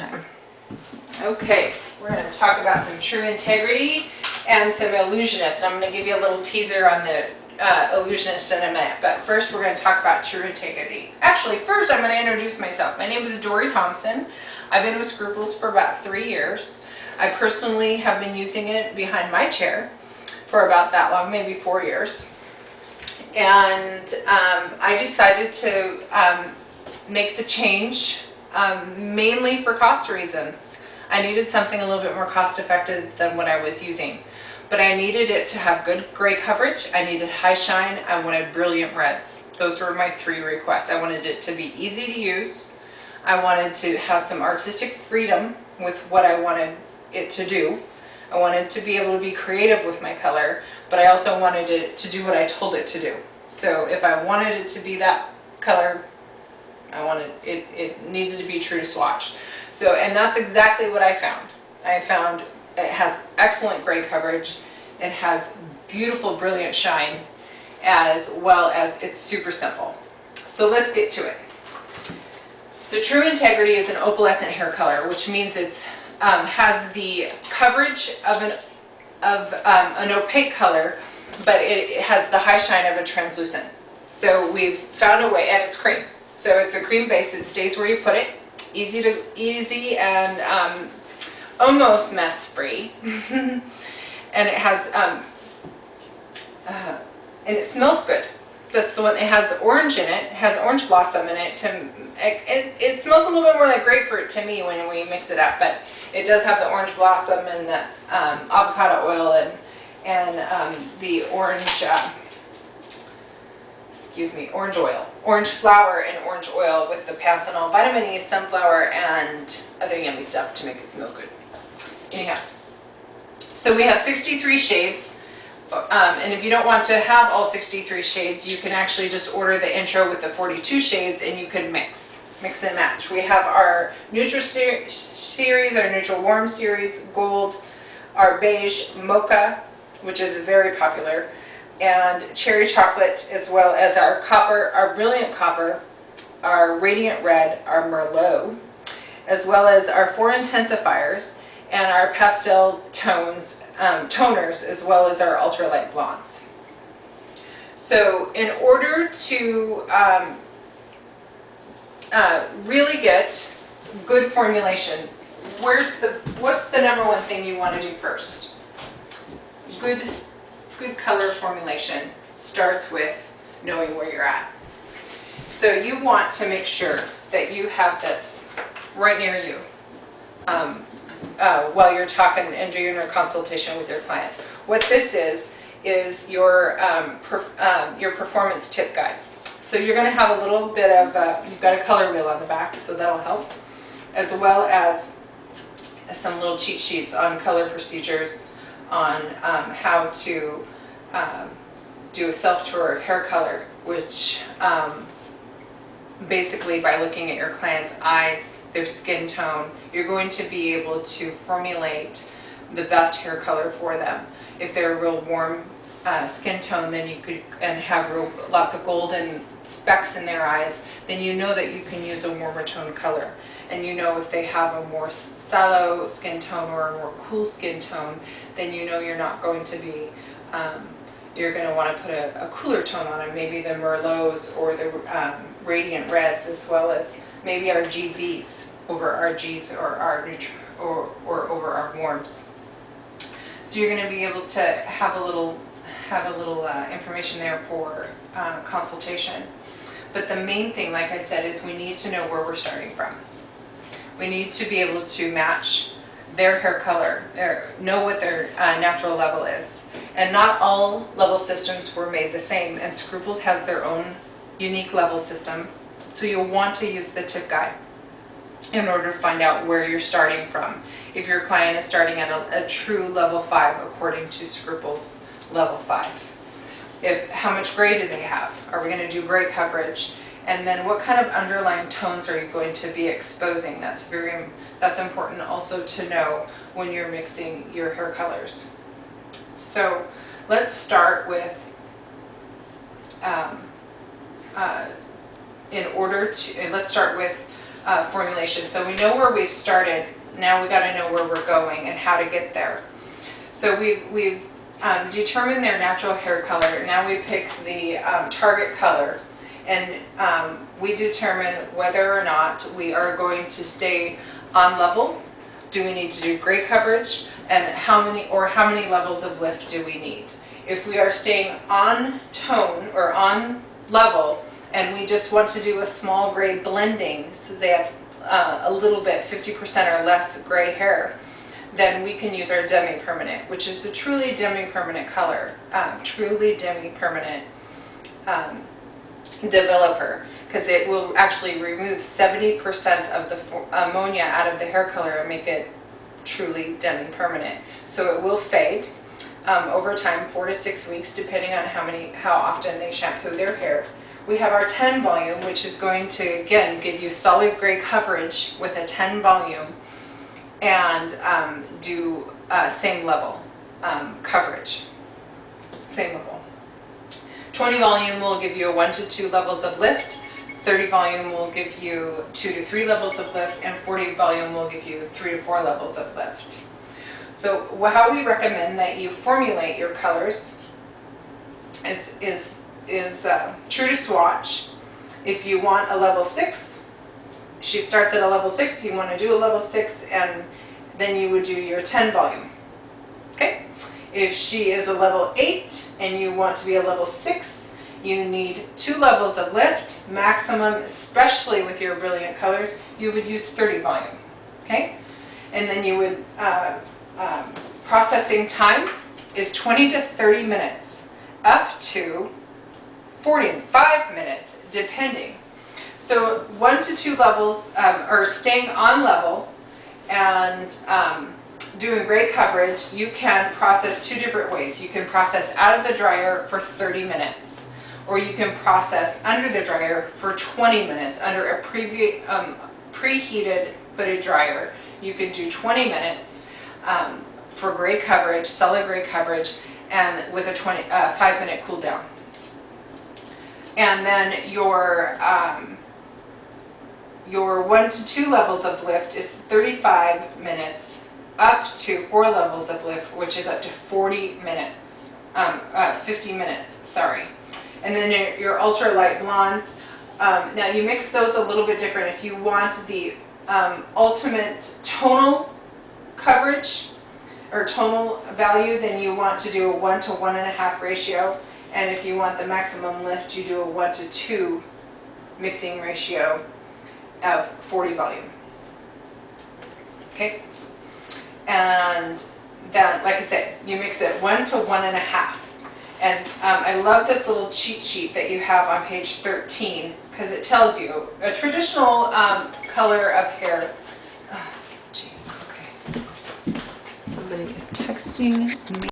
time. Okay, we're going to talk about some true integrity and some illusionists. I'm going to give you a little teaser on the illusionist in a minute, but first we're going to talk about true integrity. Actually, first I'm going to introduce myself. My name is Dory Thompson. I've been with Scruples for about 3 years. I personally have been using it behind my chair for about that long, maybe 4 years. And I decided to make the change mainly for cost reasons. I needed something a little bit more cost effective than what I was using. But I needed it to have good gray coverage, I needed high shine, I wanted brilliant reds. Those were my 3 requests. I wanted it to be easy to use, I wanted to have some artistic freedom with what I wanted it to do, I wanted to be able to be creative with my color, but I also wanted it to do what I told it to do. So if I wanted it to be that color, it needed to be true to swatch. So, and that's exactly what I found. I found it has excellent gray coverage, it has beautiful brilliant shine, as well as it's super simple. So let's get to it. The True Integrity is an opalescent hair color, which means it has the coverage of an opaque color, but it has the high shine of a translucent. So we've found a way, and it's cream. So it's a cream base, it stays where you put it, easy and almost mess free. And it has, and it smells good. That's the one. It has orange in it. It has orange blossom in it. It smells a little bit more like grapefruit to me when we mix it up, but it does have the orange blossom and the avocado oil and the orange. Orange oil, orange flower and orange oil with the panthenol, vitamin E, sunflower, and other yummy stuff to make it smell good. Anyhow, so we have 63 shades, and if you don't want to have all 63 shades, you can actually just order the intro with the 42 shades and you can mix and match. We have our neutral series, our neutral warm series, gold, our beige mocha, which is very popular, and cherry chocolate, as well as our copper, our brilliant copper, our radiant red, our merlot, as well as our 4 intensifiers and our pastel tones, toners, as well as our ultralight blondes. So in order to really get good formulation, what's the number one thing you want to do first? Good color formulation starts with knowing where you're at. So you want to make sure that you have this right near you while you're talking and doing your consultation with your client. What this is your performance tip guide. So you're going to have a little bit of, you've got a color wheel on the back, so that'll help, as well as some little cheat sheets on color procedures, on how to do a self-tour of hair color, which basically by looking at your client's eyes, their skin tone, you're going to be able to formulate the best hair color for them. If they're a real warm skin tone, then you could, and have lots of golden specks in their eyes, then you know that you can use a warmer tone color. And you know if they have a more sallow skin tone or a more cool skin tone, then you know you're not going to be, you're going to want to put a cooler tone on them, maybe the Merlots or the Radiant Reds, as well as maybe our GVs over our Gs or our or over our warms. So you're going to be able to have a little information there for consultation. But the main thing, like I said, is we need to know where we're starting from. We need to be able to match their hair color, know what their natural level is. And not all level systems were made the same, and Scruples has their own unique level system. So you'll want to use the tip guide in order to find out where you're starting from. If your client is starting at a true level 5 according to Scruples level 5. How much gray do they have? Are we going to do gray coverage? And then what kind of underlying tones are you going to be exposing? That's important also to know when you're mixing your hair colors. So let's start with formulation. So we know where we've started. Now we got to know where we're going and how to get there. So we've determined their natural hair color. Now we pick the target color, and we determine whether or not we are going to stay on level. Do we need to do gray coverage, and how many levels of lift do we need? If we are staying on tone or on level, and we just want to do a small gray blending, so they have a little bit, 50% or less gray hair, then we can use our demi-permanent, which is the truly demi-permanent color, truly demi-permanent developer, because it will actually remove 70% of the ammonia out of the hair color and make it truly demi-permanent. So it will fade over time, 4 to 6 weeks, depending on how often they shampoo their hair. We have our 10 volume, which is going to, again, give you solid gray coverage with a 10 volume, and do same level coverage, same level. 20 volume will give you 1 to 2 levels of lift, 30 volume will give you 2 to 3 levels of lift, and 40 volume will give you 3 to 4 levels of lift. So how we recommend that you formulate your colors is true to swatch. If you want a level 6, she starts at a level 6, you want to do a level 6, and then you would do your 10 volume. Okay? If she is a level 8 and you want to be a level 6, you need 2 levels of lift, maximum, especially with your brilliant colors, you would use 30 volume. Okay? And then you would, processing time is 20 to 30 minutes, up to 45 minutes, depending. So 1 to 2 levels, or staying on level and doing gray coverage, you can process 2 different ways. You can process out of the dryer for 30 minutes, or you can process under the dryer for 20 minutes under a preheated hooded dryer. You can do 20 minutes for gray coverage, solid gray coverage, and with a 5-minute cool down. And then your 1 to 2 levels of lift is 35 minutes, up to 4 levels of lift, which is up to 40 minutes, 50 minutes, sorry. And then your ultralight blondes, now you mix those a little bit different. If you want the ultimate tonal coverage or tonal value, then you want to do a 1 to 1.5 ratio. And if you want the maximum lift, you do a 1 to 2 mixing ratio of 40 volume. Okay? And then, like I said, you mix it 1 to 1.5. And I love this little cheat sheet that you have on page 13, because it tells you a traditional color of hair. Oh, jeez, okay. Somebody is texting me.